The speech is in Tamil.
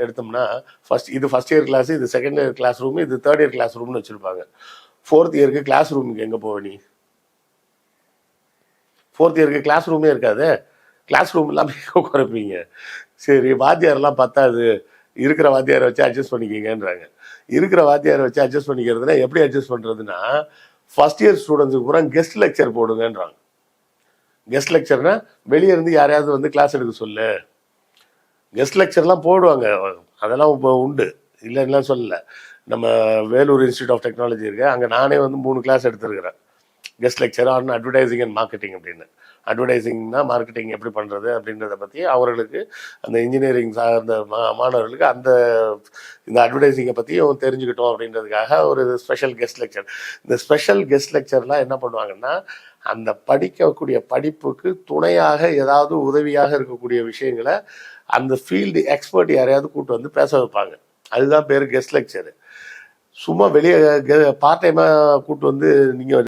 எடுத்தோம்னா இது ஃபர்ஸ்ட் இயர் கிளாஸ், இது செகண்ட் இயர் கிளாஸ் ரூம், இது தேர்ட் இயர் கிளாஸ் ரூம்னு வச்சுருப்பாங்க. ஃபோர்த் இயருக்கு கிளாஸ் ரூமுக்கு எங்கே போவ நீ? ஃபோர்த் இயருக்கு கிளாஸ் ரூமே இருக்காது. கிளாஸ் ரூம் இல்லாமல் எங்கே குறைப்பீங்க? சரி, வாத்தியாரெல்லாம் பத்தாது, இருக்கிற வாத்தியாரை வச்சு அட்ஜஸ்ட் பண்ணிக்கிங்கன்றாங்க. இருக்கிற வாத்தியாரை வச்சு அட்ஜஸ்ட் பண்ணிக்கிறதுனா எப்படி அட்ஜஸ்ட் பண்ணுறதுன்னா, ஃபர்ஸ்ட் இயர் ஸ்டூடெண்ட்ஸுக்கு பூரா கெஸ்ட் லெக்சர் போடுங்கன்றாங்க. கெஸ்ட் லெக்சர்னா வெளியே இருந்து யாரையாவது வந்து கிளாஸ் எடுக்க சொல்லு. கெஸ்ட் லெக்சர்லாம் போடுவாங்க, அதெல்லாம் இப்போ உண்டு, இல்லைன்னா சொல்லலை. நம்ம வேலூர் இன்ஸ்டியூட் ஆஃப் டெக்னாலஜி இருக்கு, அங்கே நானே வந்து 3 கிளாஸ் எடுத்துருக்கிறேன். Guest lecture on advertising and marketing அப்படின்னு. அட்வர்டைசிங்னா மார்க்கெட்டிங் எப்படி பண்ணுறது அப்படின்றத பற்றி அவர்களுக்கு, அந்த இன்ஜினியரிங் சார்ந்த மாணவர்களுக்கு இந்த அட்வர்டைசிங்கை பற்றியும் தெரிஞ்சுக்கிட்டோம் அப்படின்றதுக்காக ஒரு ஸ்பெஷல் கெஸ்ட் லெக்சர். இந்த ஸ்பெஷல் கெஸ்ட் லெக்சர்லாம் என்ன பண்ணுவாங்கன்னா, அந்த படிக்கக்கூடிய படிப்புக்கு துணையாக ஏதாவது உதவியாக இருக்கக்கூடிய விஷயங்களை அந்த ஃபீல்டு எக்ஸ்பர்ட் யாரையாவது கூப்பிட்டு வந்து பேச வைப்பாங்க. அதுதான் பேர் கெஸ்ட் லெக்சரு. சும்மா வெளியே பார்ட் டைமாக கூப்பிட்டு வந்து நீங்கள்